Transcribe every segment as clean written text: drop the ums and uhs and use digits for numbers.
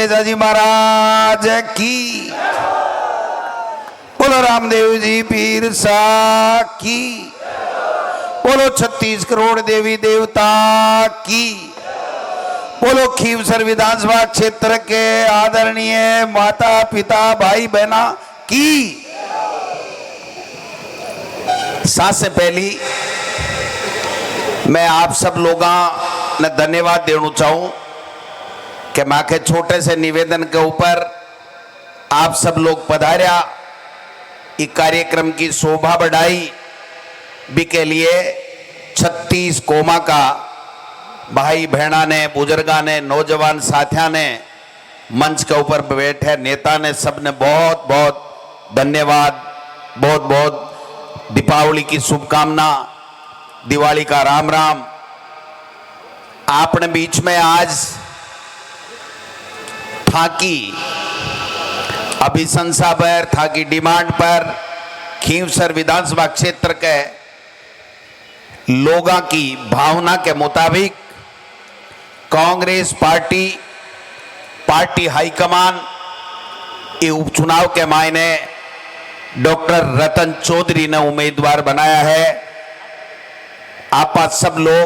तेजाजी महाराज की, बोलो रामदेव जी पीर सा की, बोलो 36 करोड़ देवी देवता की, बोलो खीवसर विधानसभा क्षेत्र के आदरणीय माता पिता भाई बहना की। सबसे पहली मैं आप सब लोगों ने धन्यवाद देना चाहूं कि मां के छोटे से निवेदन के ऊपर आप सब लोग पधारिया, इस कार्यक्रम की शोभा बढ़ाई भी के लिए 36 कौमा का भाई बहना ने, बुजुर्गा ने, नौजवान साथिया ने, मंच के ऊपर बैठे नेता ने, सबने बहुत बहुत धन्यवाद, बहुत बहुत दीपावली की शुभकामना, दिवाली का राम राम। आपने बीच में आज था की अभिशंसा पर, था की डिमांड पर खीवसर विधानसभा क्षेत्र के लोगों की भावना के मुताबिक कांग्रेस पार्टी हाईकमान ये उपचुनाव के मायने डॉक्टर रतन चौधरी ने उम्मीदवार बनाया है। आप सब लोग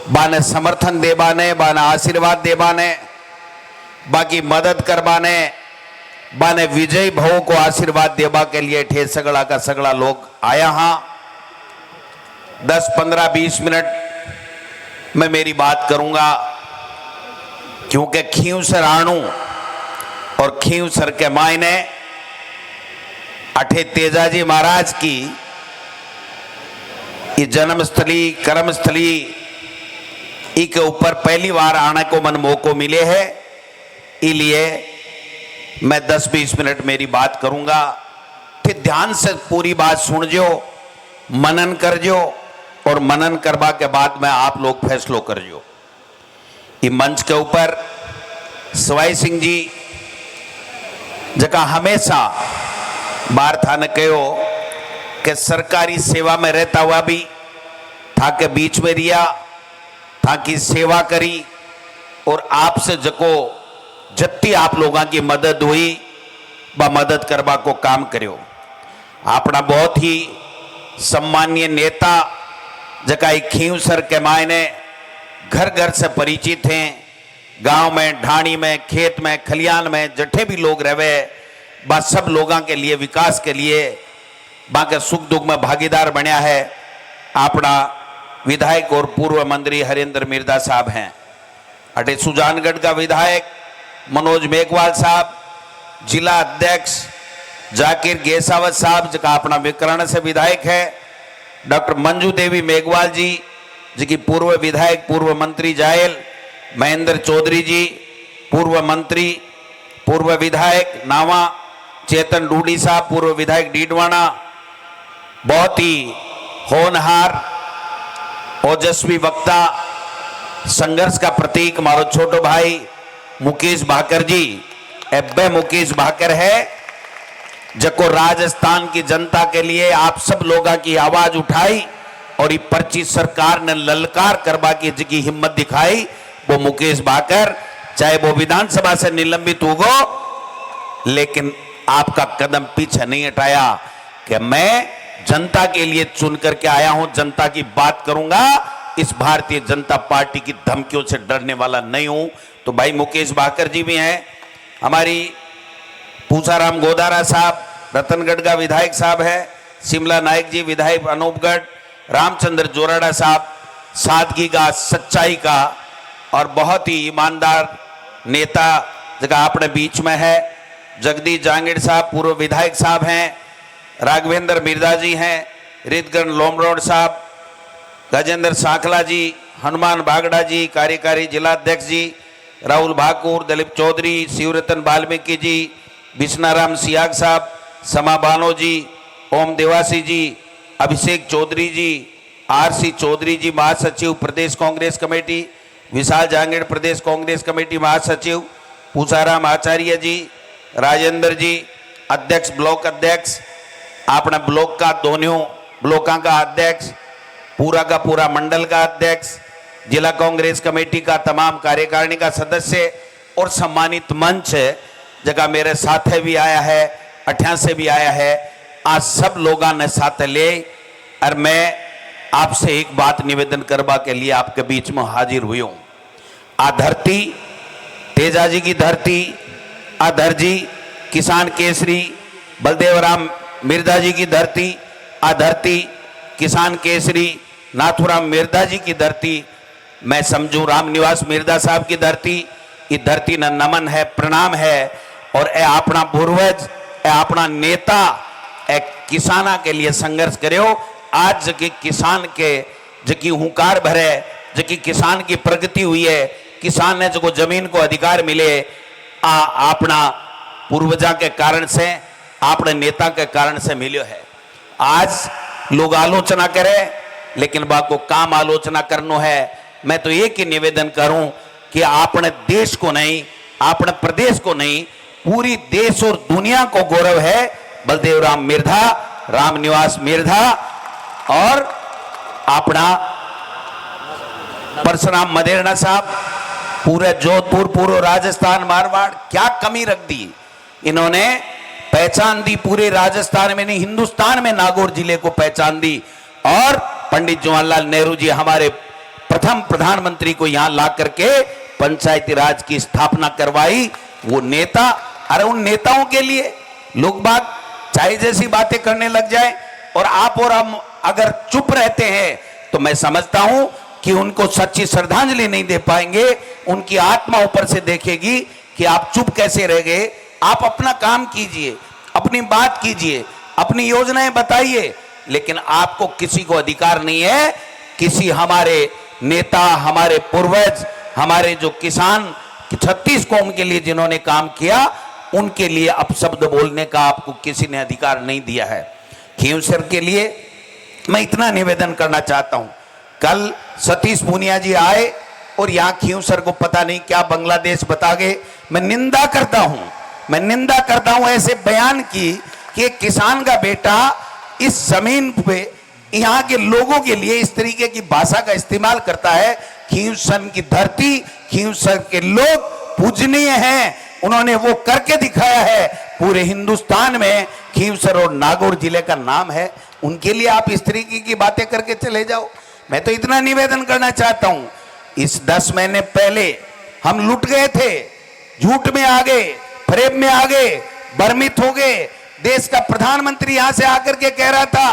बाने समर्थन देबाने, बाने आशीर्वाद देबाने, बाकी मदद करवाने, बाने विजय भाव को आशीर्वाद देबा के लिए ठे सगड़ा का सगड़ा लोग आया। हाँ 10, 15, 20 मिनट मैं मेरी बात करूंगा, क्योंकि खीवसर आणु और खीवसर के मायने अठे तेजाजी महाराज की ये जन्मस्थली कर्मस्थली के ऊपर पहली बार आने को मन मौको मिले है। इसलिए मैं 10-20 मिनट मेरी बात करूंगा, फिर ध्यान से पूरी बात सुन जो, मनन कर जो, और मनन करवा के बाद में आप लोग फैसलो कर जो। ये मंच के ऊपर सवाई सिंह जी जगह हमेशा बार था ने कहो कि सरकारी सेवा में रहता हुआ भी था के बीच में रिया, था की सेवा करी, और आपसे जको जत्ती आप लोगों की मदद हुई व मदद करवा को काम करो। अपना बहुत ही सम्मानीय नेता जका खीवसर के मायने घर घर से परिचित हैं, गांव में, ढाणी में, खेत में, खलियान में जठे भी लोग रहे बा सब लोगों के लिए, विकास के लिए, बाके सुख दुख में भागीदार बनया है। अपना विधायक और पूर्व मंत्री हरिंदर मिर्दा साहब हैं। अटे सुजानगढ़ का विधायक मनोज मेघवाल साहब, जिला अध्यक्ष जाकिर गेसावत साहब जका अपना विकर्ण से विधायक है, डॉक्टर मंजू देवी मेघवाल जी जी की पूर्व विधायक पूर्व मंत्री जायल, महेंद्र चौधरी जी पूर्व मंत्री पूर्व विधायक नावा, चेतन डूडी साहब पूर्व विधायक डीडवाना, बहुत ही होनहार ओजस्वी वक्ता, संघर्ष का प्रतीक मारो छोटो भाई मुकेश भाकर जी, एब्बे मुकेश भाकर है जको राजस्थान की जनता के लिए आप सब लोगों की आवाज उठाई और ये पर्ची सरकार ने ललकार करवा की जिकी हिम्मत दिखाई, वो मुकेश भाकर, चाहे वो विधानसभा से निलंबित होगो, लेकिन आपका कदम पीछे नहीं हटाया कि मैं जनता के लिए चुन करके आया हूं, जनता की बात करूंगा, इस भारतीय जनता पार्टी की धमकियों से डरने वाला नहीं हूं। तो भाई मुकेश भाकर जी भी हैं, हमारी पूसाराम गोदारा साहब रतनगढ़ का विधायक साहब है, शिमला नायक जी विधायक अनूपगढ़, रामचंद्र जोराड़ा साहब सादगी का, सच्चाई का और बहुत ही ईमानदार नेता जगह अपने बीच में है, जगदीश जांगीड़ साहब पूर्व विधायक साहब हैं, राघवेंद्र मिर्दा जी हैं, रितगढ़ लोमरोड साहब, गजेंद्र सांखला जी, हनुमान बागड़ा जी कार्यकारी जिलाध्यक्ष जी, राहुल भाकुर, दलीप चौधरी, शिवरतन वाल्मीकि जी, बिश्नाराम सियाग साहब, समा बानो जी, ओम देवासी जी, अभिषेक चौधरी जी, आरसी चौधरी जी महासचिव प्रदेश कांग्रेस कमेटी, विशाल जांगीड़ प्रदेश कांग्रेस कमेटी महासचिव, पूसाराम आचार्य जी, राजेंद्र जी अध्यक्ष ब्लॉक अध्यक्ष, अपना ब्लॉक का दोनों ब्लॉकों का अध्यक्ष, पूरा का पूरा मंडल का अध्यक्ष, जिला कांग्रेस कमेटी का तमाम कार्यकारिणी का सदस्य और सम्मानित मंच जगह मेरे साथ भी आया है, अठिया से भी आया है, आज सब लोग ने साथ ले। और मैं आपसे एक बात निवेदन करवा के लिए आपके बीच में हाजिर हुई हूं। आ धरती तेजा जी की धरती, आ धरजी किसान केसरी बलदेव राम मिर्धा जी की धरती, आ धरती किसान केसरी नाथुराम मिर्धा जी की धरती, मैं समझू रामनिवास मिर्धा साहब की धरती। ये धरती न नमन है, प्रणाम है। और ए अपना पूर्वज, ए अपना नेता, ए किसाना के लिए संघर्ष करो। आज जबकि किसान के जबकि हुंकार भरे, जबकि किसान की प्रगति हुई है, किसान ने जो जमीन को अधिकार मिले, अपना पूर्वजा के कारण से, अपने नेता के कारण से मिलो है। आज लोग आलोचना करें, लेकिन बाको काम आलोचना करनो है। मैं तो एक ही निवेदन करूं कि अपने देश को नहीं, अपने प्रदेश को नहीं, पूरी देश और दुनिया को गौरव है बलदेव राम मिर्धा, रामनिवास मिर्धा और अपना परशुराम मदेरणा साहब, पूरे जोधपुर, पूरे राजस्थान, मारवाड़, क्या कमी रख दी इन्होंने। पहचान दी पूरे राजस्थान में नहीं, हिंदुस्तान में नागौर जिले को पहचान दी। और पंडित जवाहरलाल नेहरू जी हमारे प्रथम प्रधानमंत्री को यहां ला करके पंचायती राज की स्थापना करवाई। वो नेता, अरे उन नेताओं के लिए लोग बाग चाय जैसी बातें करने लग जाए और आप और हम अगर चुप रहते हैं तो मैं समझता हूं कि उनको सच्ची श्रद्धांजलि नहीं दे पाएंगे। उनकी आत्मा ऊपर से देखेगी कि आप चुप कैसे रह गए। आप अपना काम कीजिए, अपनी बात कीजिए, अपनी योजनाएं बताइए, लेकिन आपको किसी को अधिकार नहीं है किसी हमारे नेता, हमारे पूर्वज, हमारे जो किसान 36 कौम के लिए जिन्होंने काम किया, उनके लिए अपशब्द बोलने का आपको किसी ने अधिकार नहीं दिया है। खींवसर के लिए मैं इतना निवेदन करना चाहता हूं। कल सतीश पूनिया जी आए और यहां खींवसर को पता नहीं क्या बांग्लादेश बता गए। मैं निंदा करता हूं ऐसे बयान की कि एक किसान का बेटा इस जमीन पे यहां के लोगों के लिए इस तरीके की भाषा का इस्तेमाल करता है। खींवसर की धरती, खींवसर के लोग पूजनीय हैं, उन्होंने वो करके दिखाया है। पूरे हिंदुस्तान में खींवसर और नागौर जिले का नाम है, उनके लिए आप इस तरीके की बातें करके चले जाओ। मैं तो इतना निवेदन करना चाहता हूं, इस 10 महीने पहले हम लुट गए थे, झूठ में आ गए, फरेब में आ गए, भ्रमित हो गए। देश का प्रधानमंत्री यहां से आकर के कह रहा था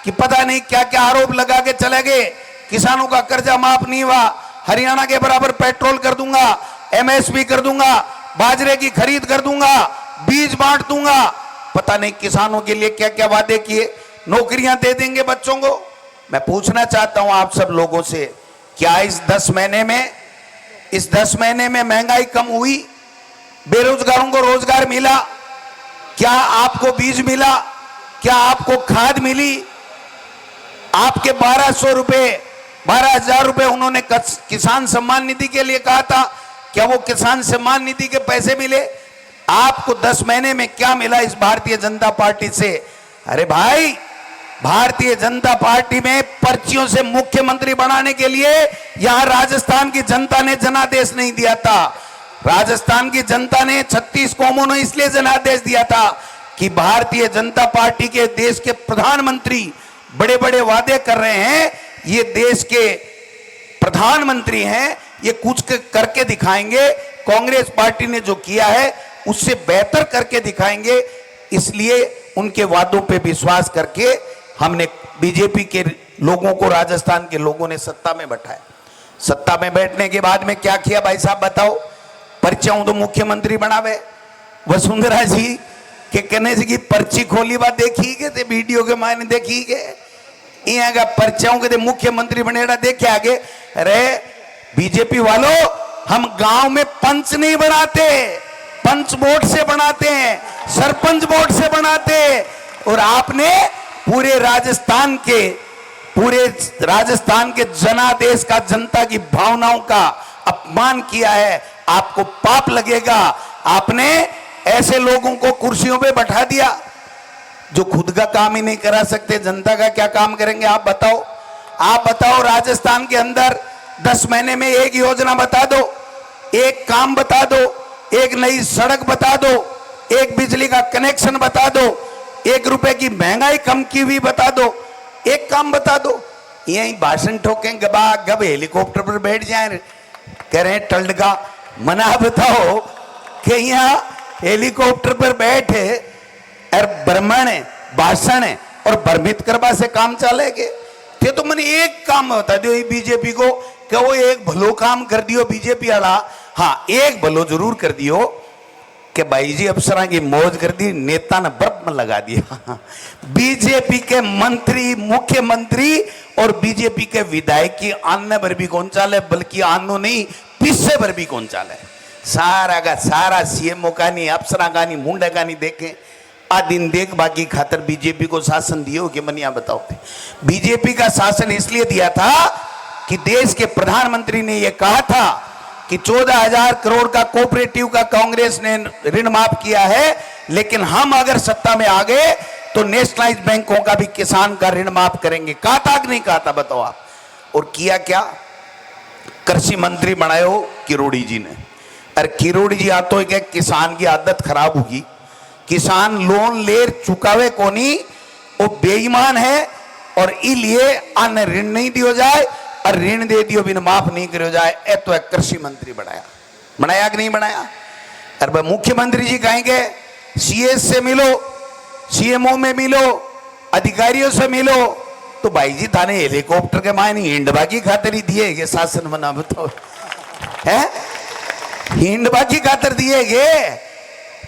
कि पता नहीं क्या क्या आरोप लगा के चले गए, किसानों का कर्जा माफ नहीं हुआ, हरियाणा के बराबर पेट्रोल कर दूंगा, एमएसपी कर दूंगा, बाजरे की खरीद कर दूंगा, बीज बांट दूंगा, पता नहीं किसानों के लिए क्या क्या वादे किए, नौकरियां दे देंगे बच्चों को। मैं पूछना चाहता हूं आप सब लोगों से, क्या इस 10 महीने में महंगाई कम हुई? बेरोजगारों को रोजगार मिला? क्या आपको बीज मिला? क्या आपको खाद मिली? आपके 1200 रुपए, 12,000 रुपए उन्होंने किसान सम्मान निधि के लिए कहा था, क्या वो किसान सम्मान निधि के पैसे मिले? आपको 10 महीने में क्या मिला इस भारतीय जनता पार्टी से? अरे भाई, भारतीय जनता पार्टी में पर्चियों से मुख्यमंत्री बनाने के लिए यहां राजस्थान की जनता ने जनादेश नहीं दिया था। राजस्थान की जनता ने 36 कौमों ने इसलिए जनादेश दिया था कि भारतीय जनता पार्टी के देश के प्रधानमंत्री बड़े बड़े वादे कर रहे हैं, ये देश के प्रधानमंत्री हैं, ये कुछ करके दिखाएंगे। कांग्रेस पार्टी ने जो किया है उससे बेहतर करके दिखाएंगे। इसलिए उनके वादों पे विश्वास करके हमने बीजेपी के लोगों को, राजस्थान के लोगों ने सत्ता में बैठाया। सत्ता में बैठने के बाद में क्या किया भाई साहब बताओ? पर्चियां तो मुख्यमंत्री बनावे। वसुंधरा जी के कहने से की पर्ची खोली बात देखी के वीडियो के मायने देखी के यहाँ का पर्चियां के मुख्यमंत्री बनेगा देखे आगे। अरे बीजेपी वालों, हम गांव में पंच नहीं बनाते, पंच वोट से बनाते हैं, सरपंच वोट से बनाते हैं। और आपने पूरे राजस्थान के जनादेश का, जनता की भावनाओं का अपमान किया है। आपको पाप लगेगा। आपने ऐसे लोगों को कुर्सियों पे बैठा दिया जो खुद का काम ही नहीं करा सकते, जनता का क्या काम करेंगे? आप बताओ राजस्थान के अंदर 10 महीने में एक योजना बता दो, एक काम बता दो एक नई सड़क बता दो, एक बिजली का कनेक्शन बता दो, 1 रुपए की महंगाई कम की हुई बता दो, एक काम बता दो। यही भाषण ठोकें गबा गब हेलीकॉप्टर पर बैठ जाए, कह रहे टल्ड का मना बताओ कि यहाँ हेलीकॉप्टर पर बैठे और भ्रमण है, भाषण है और भ्रमित करवा से काम चलेगे। ते तो मैंने एक काम बता दियो बीजेपी को कि वो एक भलो काम कर दियो बीजेपी वाला। हाँ, एक भलो जरूर कर दियो कि भाई जी अफसरा की मौज कर दी, नेता ने बर्फ में लगा दिया। बीजेपी के मंत्री, मुख्यमंत्री और बीजेपी के विधायक की आने भर भी कौन चाले, बल्कि आनो नहीं पीछे भर भी कौन चाले। सारा का सारा सीएमओ का नहीं, अफसरा का नहीं, मुंडा का नहीं देखे आ दिन देख बाकी खातर बीजेपी को शासन दियो कि मनिया बताओ। बीजेपी का शासन इसलिए दिया था कि देश के प्रधानमंत्री ने यह कहा था कि 14,000 करोड़ का कोऑपरेटिव का कांग्रेस ने ऋण माफ किया है, लेकिन हम अगर सत्ता में आ गए तो नेशनलाइज बैंकों का भी किसान का ऋण माफ करेंगे। कहा था कि नहीं कहा था बताओ आप। और किया क्या? कृषि मंत्री बनाए हो किरोड़ी जी ने। अरे किरोड़ी जी आ तो क्या किसान की आदत खराब होगी, किसान लोन ले चुकावे कोनी, वो बेईमान है और इसलिए अन्य ऋण नहीं दियो जाए और ऋण दे दियो बिन माफ नहीं करो जाए। ए तो एक कृषि मंत्री बनाया कि नहीं बनाया? अरे मुख्यमंत्री जी कहेंगे सीएस से मिलो, सीएमओ में मिलो, अधिकारियों से मिलो, तो भाई जी थाने हेलीकॉप्टर के मायने हिंडबा की खातिर ही दिए गे शासन बना बताओ है, हिंडबा की खातिर दिए गे।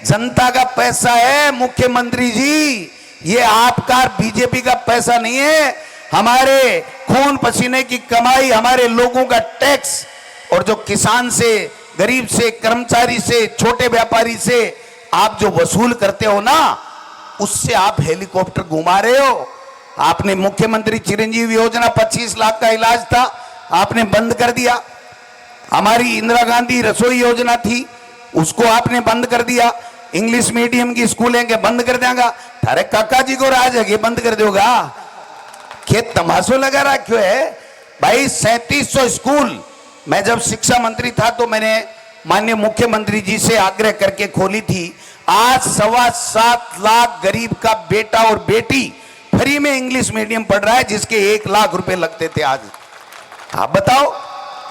जनता का पैसा है मुख्यमंत्री जी, ये आपका बीजेपी का पैसा नहीं है। हमारे खून पसीने की कमाई, हमारे लोगों का टैक्स, और जो किसान से, गरीब से, कर्मचारी से, छोटे व्यापारी से आप जो वसूल करते हो ना, उससे आप हेलीकॉप्टर घुमा रहे हो। आपने मुख्यमंत्री चिरंजीवी योजना 25 लाख का इलाज था, आपने बंद कर दिया। हमारी इंदिरा गांधी रसोई योजना थी, उसको आपने बंद कर दिया। इंग्लिश मीडियम की स्कूलें के बंद कर देगा। थारे काका जी को राज है बंद कर दोगा, खेत तमाशो लगा रखो है भाई। 3700 स्कूल मैं जब शिक्षा मंत्री था तो मैंने माननीय मुख्यमंत्री जी से आग्रह करके खोली थी। आज 7.25 लाख गरीब का बेटा और बेटी फ्री में इंग्लिश मीडियम पढ़ रहा है, जिसके 1 लाख रुपए लगते थे। आज आप बताओ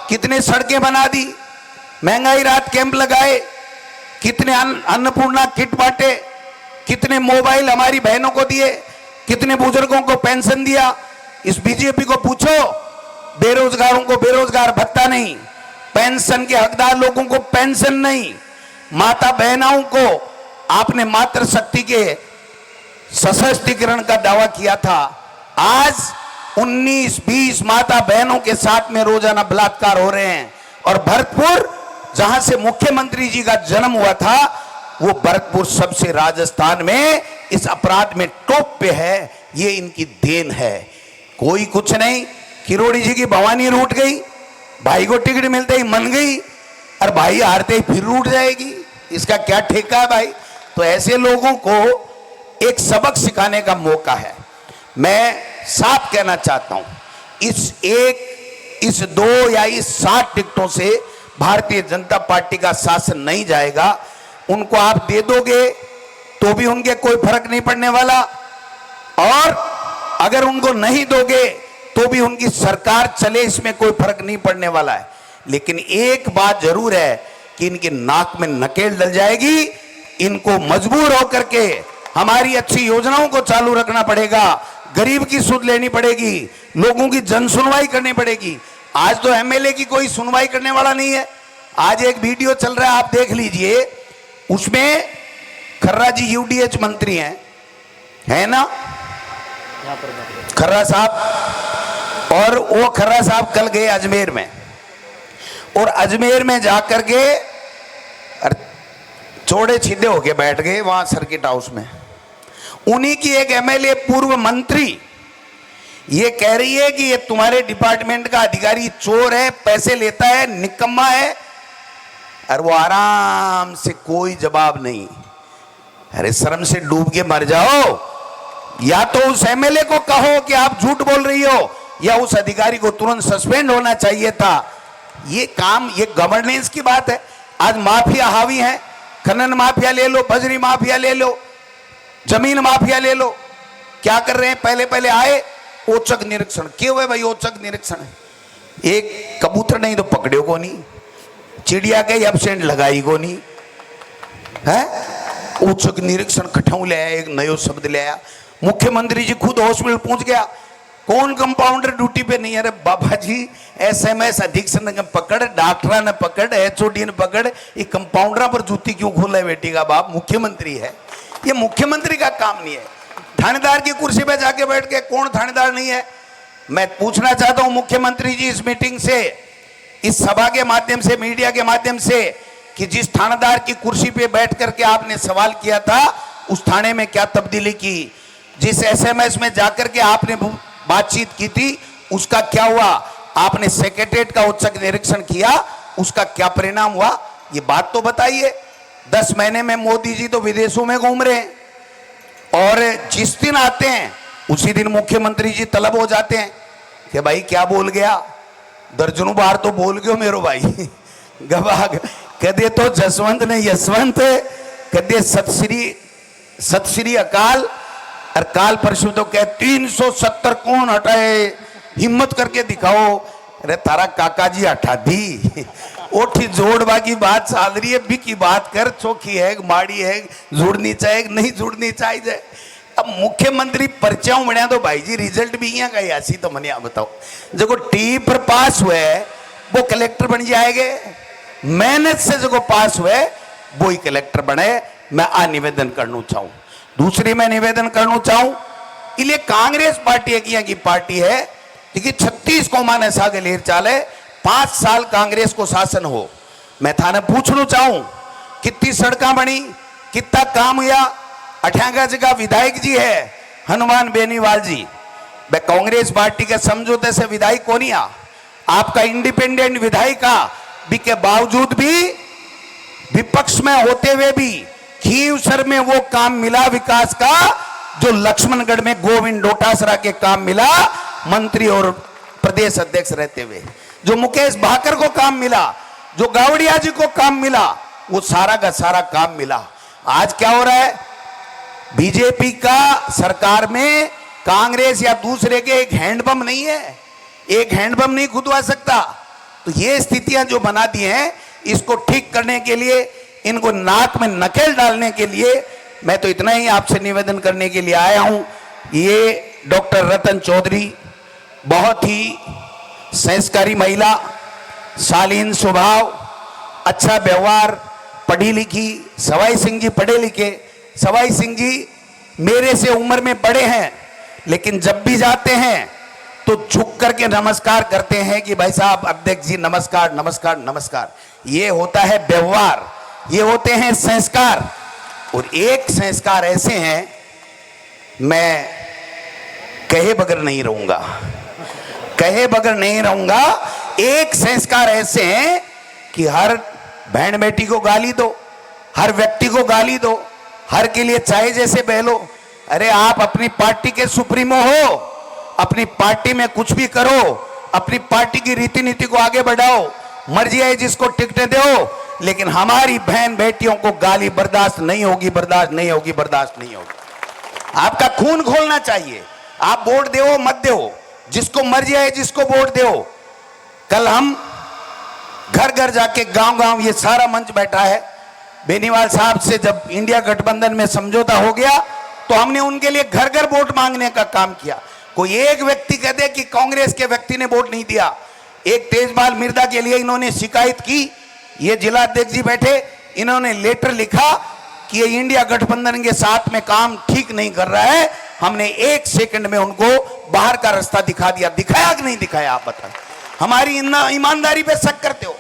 कितने सड़कें बना दी, महंगाई राहत कैंप लगाए, कितने अन्नपूर्णा किट बांटे, कितने मोबाइल हमारी बहनों को दिए, कितने बुजुर्गों को पेंशन दिया। इस बीजेपी को पूछो, बेरोजगारों को बेरोजगार भत्ता नहीं, पेंशन के हकदार लोगों को पेंशन नहीं, माता बहनों को आपने मातृशक्ति के सशक्तिकरण का दावा किया था। आज 19-20 माता बहनों के साथ में रोजाना बलात्कार हो रहे हैं। और भरतपुर, जहां से मुख्यमंत्री जी का जन्म हुआ था, वो भरतपुर सबसे राजस्थान में इस अपराध में टॉप पे है। ये इनकी देन है, कोई कुछ नहीं। किरोड़ी जी की भवानी रूठ गई, भाई को टिकट मिलते ही मन गई, और भाई हारते ही फिर रूठ जाएगी। इसका क्या ठेका है भाई? तो ऐसे लोगों को एक सबक सिखाने का मौका है। मैं साफ कहना चाहता हूं, इस 2 या इस 60 टिकटों से भारतीय जनता पार्टी का शासन नहीं जाएगा। उनको आप दे दोगे तो भी उनके कोई फर्क नहीं पड़ने वाला, और अगर उनको नहीं दोगे तो भी उनकी सरकार चले, इसमें कोई फर्क नहीं पड़ने वाला है। लेकिन एक बात जरूर है कि इनके नाक में नकेल डल जाएगी। इनको मजबूर होकर के हमारी अच्छी योजनाओं को चालू रखना पड़ेगा, गरीब की सुध लेनी पड़ेगी, लोगों की जन सुनवाई करनी पड़ेगी। आज तो एमएलए की कोई सुनवाई करने वाला नहीं है। आज एक वीडियो चल रहा है, आप देख लीजिए, उसमें खर्रा जी यूडीएच मंत्री हैं, है ना खर्रा साहब, और वो खर्रा साहब कल गए अजमेर में, और अजमेर में जाकर के चौड़े सीधे होके बैठ गए वहां सर्किट हाउस में। उन्हीं की एक एमएलए पूर्व मंत्री ये कह रही है कि ये तुम्हारे डिपार्टमेंट का अधिकारी चोर है, पैसे लेता है, निकम्मा है, और वो आराम से कोई जवाब नहीं। अरे शर्म से डूब के मर जाओ। या तो उस एमएलए को कहो कि आप झूठ बोल रही हो, या उस अधिकारी को तुरंत सस्पेंड होना चाहिए था। ये काम, ये गवर्नेंस की बात है। आज माफिया हावी है, खनन माफिया ले लो, बजरी माफिया ले लो, जमीन माफिया ले लो। क्या कर रहे हैं? पहले पहले आए औचक निरीक्षण। क्यों है भाई औचक निरीक्षण? एक कबूतर नहीं तो पकड़ो को नहीं, चिड़िया के एब्सेंट लगाई को नहीं है। औचक निरीक्षण कठाऊ ले आया, एक नयो शब्द ले आया। मुख्यमंत्री जी खुद हॉस्पिटल पहुंच गया, कौन कंपाउंडर ड्यूटी पे नहीं? अरे बाबा जी, एसएमएस अधीक्षक ने पकड़, डॉक्टर ने पकड़, एचओडी ने पकड़, ये कंपाउंडर पर जूती क्यों खोला है? बेटी का बाप मुख्यमंत्री है, ये मुख्यमंत्री का काम नहीं है। थानेदार की कुर्सी पे जाके बैठ के कौन थानेदार नहीं है? मैं पूछना चाहता हूं मुख्यमंत्री जी इस मीटिंग से, इस सभा के माध्यम से, मीडिया के माध्यम से, कि जिस थानेदार की कुर्सी पे बैठ करके आपने सवाल किया था उस थाने में क्या तब्दीली की? जिस एसएमएस में जाकर के आपने बातचीत की थी उसका क्या हुआ? आपने सेक्रेटरीट का औचक निरीक्षण किया, उसका क्या परिणाम हुआ? ये बात तो बताइए। 10 महीने में मोदी जी तो विदेशों में घूम रहे हैं और जिस दिन आते हैं उसी दिन मुख्यमंत्री जी तलब हो जाते हैं कि भाई क्या बोल गया? दर्जनों बार तो बोल गयो मेरो भाई गवाग। कदे तो जसवंत ने यशवंत, कदे सत श्री अकाल, और काल परसों तो कह 370 कौन हटाए, हिम्मत करके दिखाओ। अरे तारा काका जी हटा दी, ओठी जोड़वा की बात चल रही है, बी की बात कर, चौकी है माड़ी है, जुड़नी चाहिए नहीं जुड़नी चाहिए। अब मुख्यमंत्री पर्चाऊ बनया तो भाई जी रिजल्ट भी यहाँ का ऐसी तो मने बताओ, जो टी पर पास हुए वो कलेक्टर बन जाएंगे, मेहनत से जो पास हुए वो ही कलेक्टर बने। मैं आ निवेदन करना चाहूं। दूसरी मैं निवेदन करना चाहूं, इसलिए कांग्रेस पार्टी एक यहाँ की पार्टी है कि 36 कौमा ने सागलेर चाले, 5 साल कांग्रेस को शासन हो। मैं थाने पूछना चाहूं कितनी सड़कें बनी, कितना काम हुआ? 58 जगह विधायक जी है हनुमान बेनीवाल जी, वे कांग्रेस पार्टी के समझौते से विधायक कौन आ? आपका इंडिपेंडेंट विधायक भी के बावजूद भी, विपक्ष में होते हुए भी खीवसर में वो काम मिला विकास का जो लक्ष्मणगढ़ में गोविंद डोटासरा के काम मिला मंत्री और प्रदेश अध्यक्ष रहते हुए, जो मुकेश भाकर को काम मिला, जो गावड़िया जी को काम मिला, वो सारा का सारा काम मिला। आज क्या हो रहा है? बीजेपी का सरकार में कांग्रेस या दूसरे के एक हैंडपंप नहीं है, एक हैंडपंप नहीं खुदवा सकता। तो ये स्थितियां जो बना दी हैं, इसको ठीक करने के लिए, इनको नाक में नकेल डालने के लिए मैं तो इतना ही आपसे निवेदन करने के लिए आया हूं। ये डॉक्टर रतन चौधरी बहुत ही संस्कारी महिला, शालीन स्वभाव, अच्छा व्यवहार, पढ़ी लिखी। सवाई सिंह जी पढ़े लिखे, सवाई सिंह जी मेरे से उम्र में बड़े हैं, लेकिन जब भी जाते हैं तो झुक करके नमस्कार करते हैं कि भाई साहब अध्यक्ष जी नमस्कार नमस्कार नमस्कार। ये होता है व्यवहार, ये होते हैं संस्कार। और एक संस्कार ऐसे हैं, मैं कहे बगैर नहीं रहूंगा, कहे बगैर नहीं रहूंगा। एक संस्कार ऐसे हैं कि हर बहन बेटी को गाली दो, हर व्यक्ति को गाली दो, हर के लिए चाय जैसे बहलो। अरे आप अपनी पार्टी के सुप्रीमो हो, अपनी पार्टी में कुछ भी करो, अपनी पार्टी की रीति नीति को आगे बढ़ाओ, मर्जी है जिसको टिकटें दो, लेकिन हमारी बहन बेटियों को गाली बर्दाश्त नहीं होगी, बर्दाश्त नहीं होगी, बर्दाश्त नहीं होगी। आपका खून खोलना चाहिए। आप वोट दो मत दो, जिसको मर्जी है जिसको वोट दो। कल हम घर घर जाके गांव गांव, ये सारा मंच बैठा है, बेनीवाल साहब से जब इंडिया गठबंधन में समझौता हो गया तो हमने उनके लिए घर घर वोट मांगने का काम किया। कोई एक व्यक्ति कह दे कि कांग्रेस के व्यक्ति ने वोट नहीं दिया। एक तेजपाल मिर्जा के लिए इन्होंने शिकायत की, ये जिला अध्यक्ष जी बैठे, इन्होंने लेटर लिखा कि ये इंडिया गठबंधन के साथ में काम ठीक नहीं कर रहा है। हमने 1 सेकंड में उनको बाहर का रास्ता दिखा दिया। दिखाया कि नहीं दिखाया? आप बताएं। हमारी ईमानदारी पे शक करते हो?